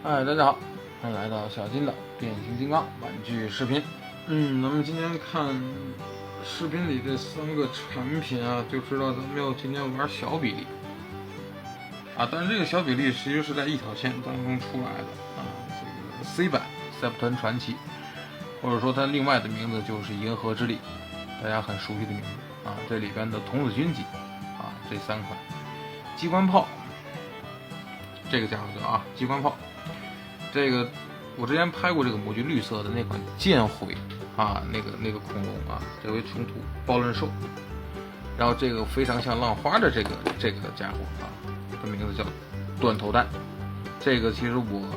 嗨，大家好，欢迎来到小金的变形金刚玩具视频。咱们今天看视频里这3个产品啊，就知道咱们要今天玩小比例啊。但是这个小比例其实是在一条线当中出来的啊。这个 C 版赛普团传奇，或者说它另外的名字就是银河之力，大家很熟悉的名字啊。这里边的童子军级啊，这3款机关炮，这个家伙叫机关炮。这个我之前拍过这个模具绿色的那款剑毁啊，那个恐龙啊，这回重涂暴刃兽。然后这个非常像浪花的这个家伙啊，它名字叫断头弹。这个其实我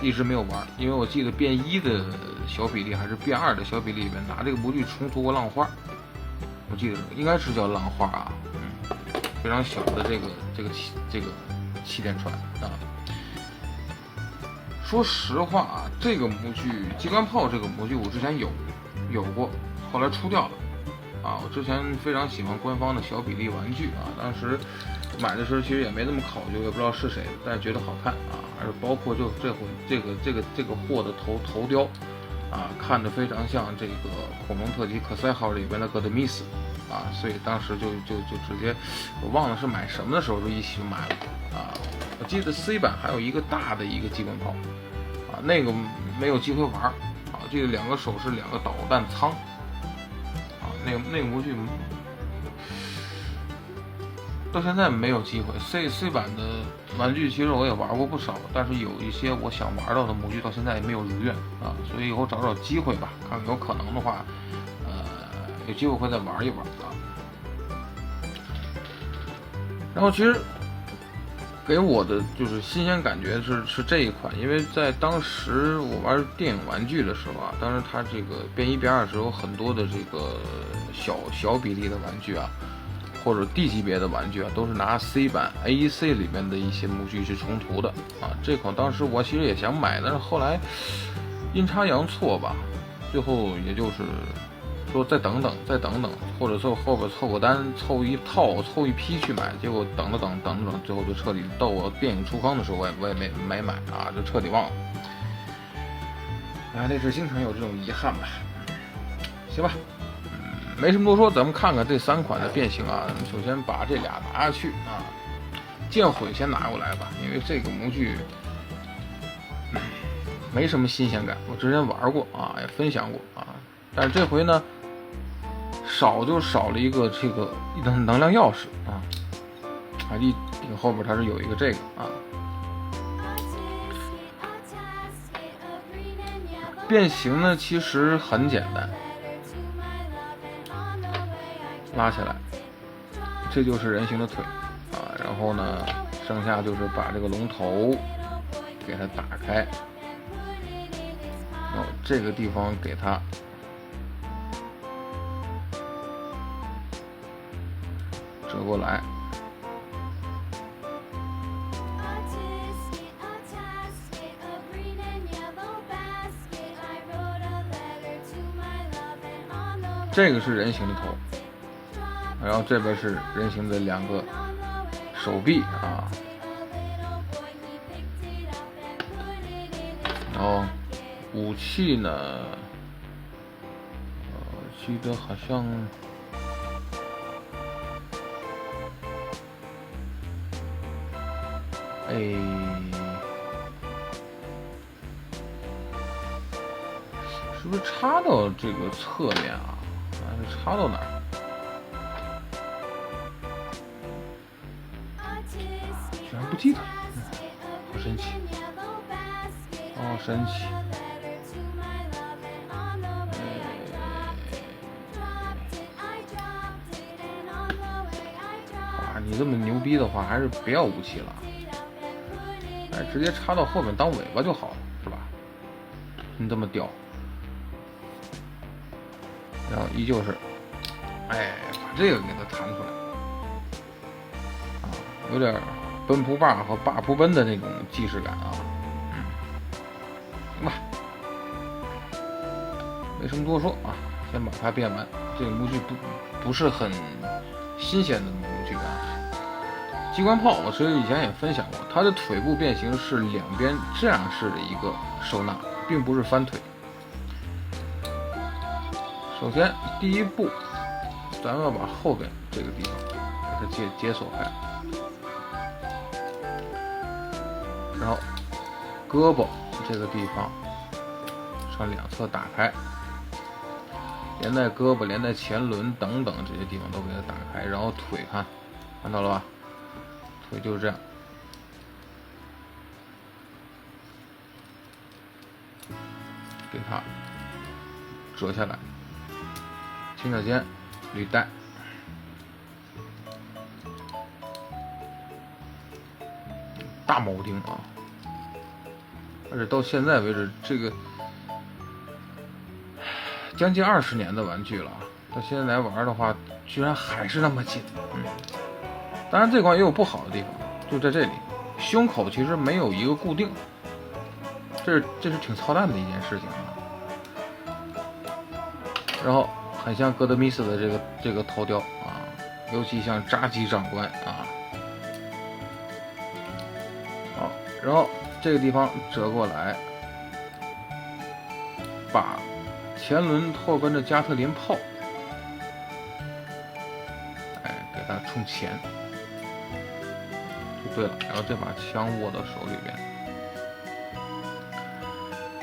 一直没有玩，因为我记得变1的小比例还是变2的小比例里面拿这个模具重涂过浪花，我记得应该是叫浪花啊，非常小的这个气垫船啊。说实话啊，这个模具机关炮这个模具我之前有过，后来出掉了啊。我之前非常喜欢官方的小比例玩具啊，当时买的时候其实也没那么考究，也不知道是谁的，但是觉得好看啊。还是包括就这回这个货的头雕啊，看着非常像这个恐龙特级可赛号里边的戈德米斯啊，所以当时就直接，我忘了是买什么的时候就一起买了啊。我记得 C 版还有一个大的一个机关炮啊，那个没有机会玩啊。我记得2个手是2个导弹舱啊，那个模具到现在没有机会。C 版的玩具其实我也玩过不少，但是有一些我想玩到的模具到现在也没有如愿啊，所以以后找机会吧，看看有可能的话，有机会会再玩一玩啊。然后其实给我的就是新鲜感觉是这一款，因为在当时我玩电影玩具的时候啊，当时它这个变1变2的时候，很多的这个小比例的玩具啊，或者D级别的玩具啊，都是拿 C 版 AEC 里面的一些模具去重涂的啊。这款当时我其实也想买，但是后来阴差阳错吧，最后也就是说再等等，或者说后边凑个单，凑一套，凑一批去买，结果等了等，最后就彻底到我电影出坑的时候，我也没买啊，就彻底忘了。那是经常有这种遗憾吧。行吧，没什么多说，咱们看看这3款的变形啊。首先把这俩拿下去啊，剑毁先拿过来吧，因为这个模具没什么新鲜感，我之前玩过啊，也分享过啊，但是这回呢，少了一个这个能量钥匙啊，一顶后边它是有一个这个啊。变形呢其实很简单，拉起来，这就是人形的腿啊。然后呢，剩下就是把这个龙头给它打开，然后这个地方给它折过来，这个是人形的头，然后这边是人形的2个手臂啊，然后武器呢，记得好像是不是插到这个侧面啊？还是插到哪儿？居然不记得，好神奇，神奇。你这么牛逼的话，还是别要武器了，直接插到后面当尾巴就好了，是吧？你这么屌，然后依旧是，把这个给它弹出来，有点奔扑霸和霸扑奔的那种既视感啊。行吧，没什么多说啊，先把它变完。这个模具不是很新鲜的模具啊。机关炮我其实以前也分享过，它的腿部变形是两边这样式的一个收纳，并不是翻腿。首先第一步，咱们要把后边这个地方给它解锁开，然后胳膊这个地方上两侧打开，连带胳膊、连带前轮等等这些地方都给它打开，然后腿看到了吧？腿就是这样，给它折下来，前脚尖履带，大铆钉啊！而且到现在为止，这个将近20年的玩具了，到现在来玩的话，居然还是那么紧。当然这款也有不好的地方，就在这里，胸口其实没有一个固定，这是挺操蛋的一件事情啊。然后很像戈德米斯的这个头雕啊，尤其像扎基长官啊。好，然后这个地方折过来，把前轮后跟着加特林炮，给它冲前就对了。然后这把枪握到手里边，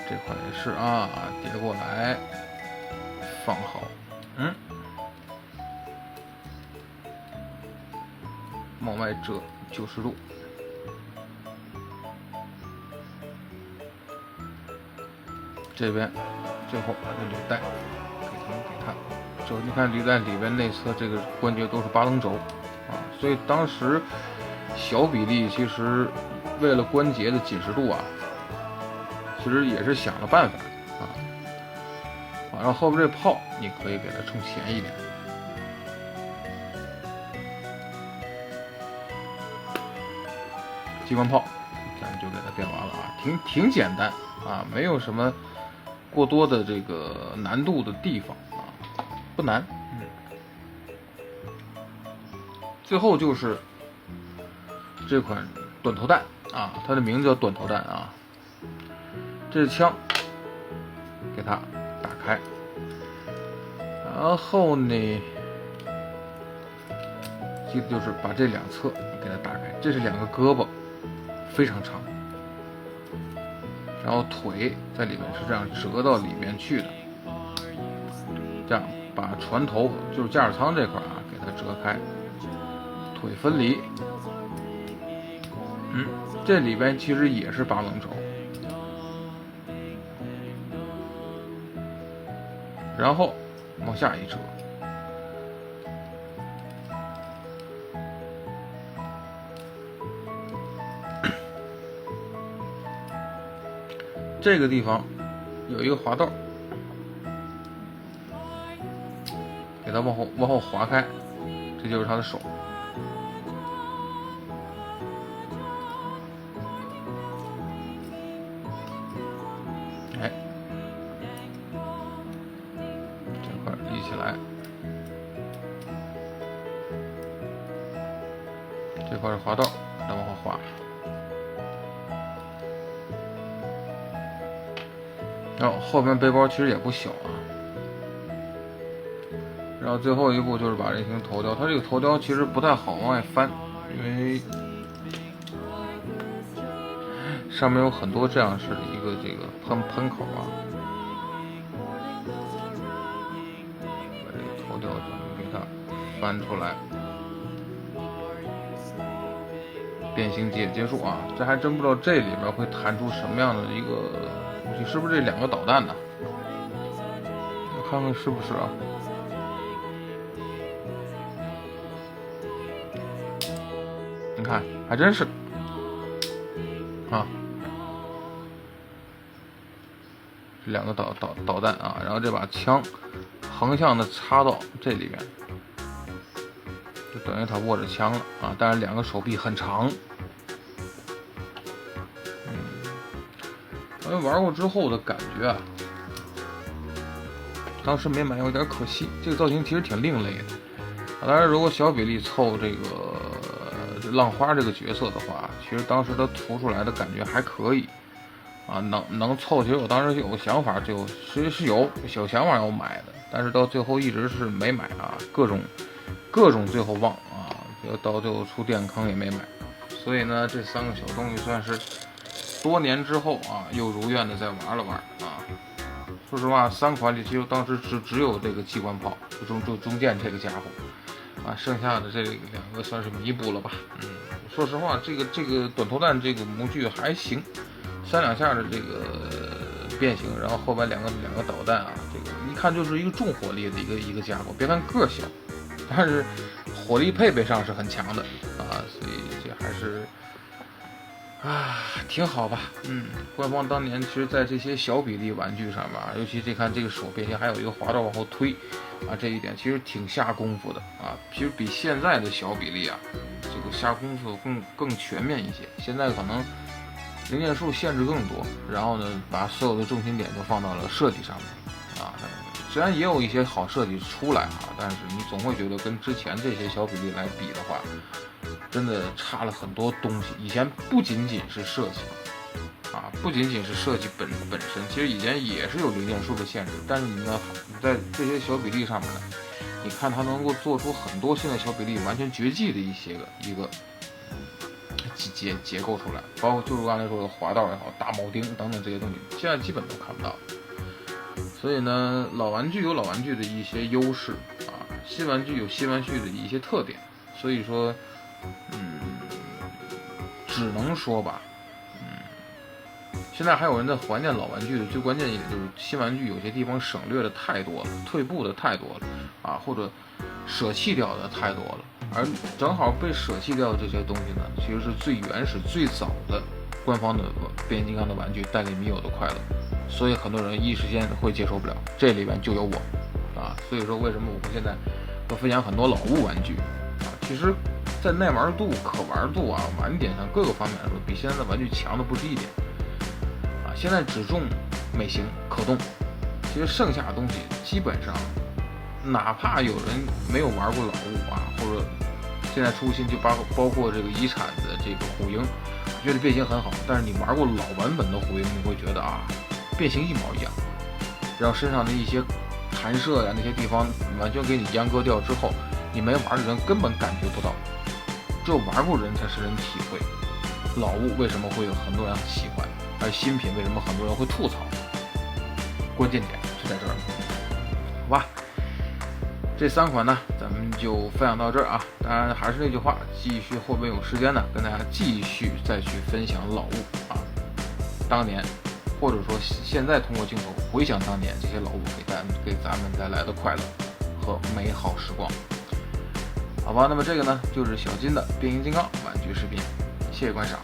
这块也是啊，叠过来放好，往外折90度。这边最后把这履带给它，就你看履带里边内侧这个关节都是8棱轴啊，所以当时小比利其实为了关节的紧实度啊，其实也是想了办法啊。然后后边这炮你可以给它冲前一点，机关炮咱们就给它变完了啊，挺简单啊，没有什么过多的这个难度的地方啊，不难。最后就是这款短头弹啊，它的名字叫短头弹啊。这是枪，给它打开，然后呢，记得就是把这两侧给它打开，这是2个胳膊，非常长。然后腿在里面是这样折到里面去的，这样把船头就是驾驶舱这块啊给它折开，腿分离。这里边其实也是8棱轴，然后往下一折，这个地方有一个滑道，给它往后滑开，这就是它的手。这块立起来，这块是滑道，给它往后滑。然后后边背包其实也不小啊。然后最后一步就是把这型头雕，它这个头雕其实不太好往外翻，因为上面有很多这样式的一个这个喷口啊。把这个头雕咱们给它翻出来，变形结束啊！这还真不知道这里面会弹出什么样的一个东西，是不是这2个导弹呢？我看看是不是啊？你看，还真是啊，这2个导弹啊，然后这把枪横向的插到这里边，就等于他握着枪了啊！但是2个手臂很长。因为玩过之后的感觉啊，当时没买有点可惜，这个造型其实挺另类的。当然，如果小比例凑这个浪花这个角色的话，其实当时他涂出来的感觉还可以啊，能凑。其实我当时有个想法，其实是有小想法要买的，但是到最后一直是没买啊，各种最后忘啊，到最后出电坑也没买。所以呢，这3个小东西算是多年之后啊，又如愿的再玩了玩啊。说实话，3款里其实当时只有这个机关炮，就中间这个家伙啊，剩下的这2个算是弥补了吧。说实话，这个短头弹这个模具还行，3两下的这个变形，然后后边两个导弹啊，这个一看就是一个重火力的一个家伙。别看个小，但是火力配备上是很强的啊，所以这还是。挺好吧，官方当年其实在这些小比例玩具上面，尤其这看这个手变形还有一个滑道往后推啊，这一点其实挺下功夫的啊，其实比现在的小比例啊，这个下功夫更全面一些。现在可能零件数限制更多，然后呢，把所有的重心点都放到了设计上面啊。虽然也有一些好设计出来啊，但是你总会觉得跟之前这些小比例来比的话，真的差了很多东西。以前不仅仅是设计啊，不仅仅是设计本身，其实以前也是有零件数的限制。但是你在这些小比例上面呢，你看它能够做出很多现在小比例完全绝迹的一个结构出来，包括就是刚才说的滑道也好，大铆钉等等这些东西，现在基本都看不到。所以呢，老玩具有老玩具的一些优势啊，新玩具有新玩具的一些特点。所以说，只能说吧，现在还有人在怀念老玩具的最关键一点就是新玩具有些地方省略的太多了，退步的太多了啊，或者舍弃掉的太多了。而正好被舍弃掉的这些东西呢，其实是最原始最早的官方的变形金刚的玩具带给迷友的快乐。所以很多人一时间会接受不了，这里边就有我啊。所以说为什么我们现在会分享很多老物玩具啊？其实在耐玩度、可玩度啊、玩点上各个方面来说，比现在的玩具强的不是一点啊。现在只重美型可动，其实剩下的东西基本上，哪怕有人没有玩过老物啊，或者现在出新就包括这个遗产的这个虎鹰，觉得变形很好，但是你玩过老版本的虎鹰，你会觉得啊，变形一毛一样，然后身上的一些弹射呀那些地方完全给你阉割掉之后，你没玩的人根本感觉不到，只有玩过人才是能体会老物为什么会有很多人喜欢，而新品为什么很多人会吐槽，关键点就在这儿。好吧，这3款呢咱们就分享到这儿啊。当然还是那句话，继续后面有时间呢跟大家继续再去分享老物啊，当年或者说现在通过镜头回想当年这些老物给咱们带来的快乐和美好时光。好吧，那么这个呢就是小金的变形金刚玩具视频，谢谢观赏。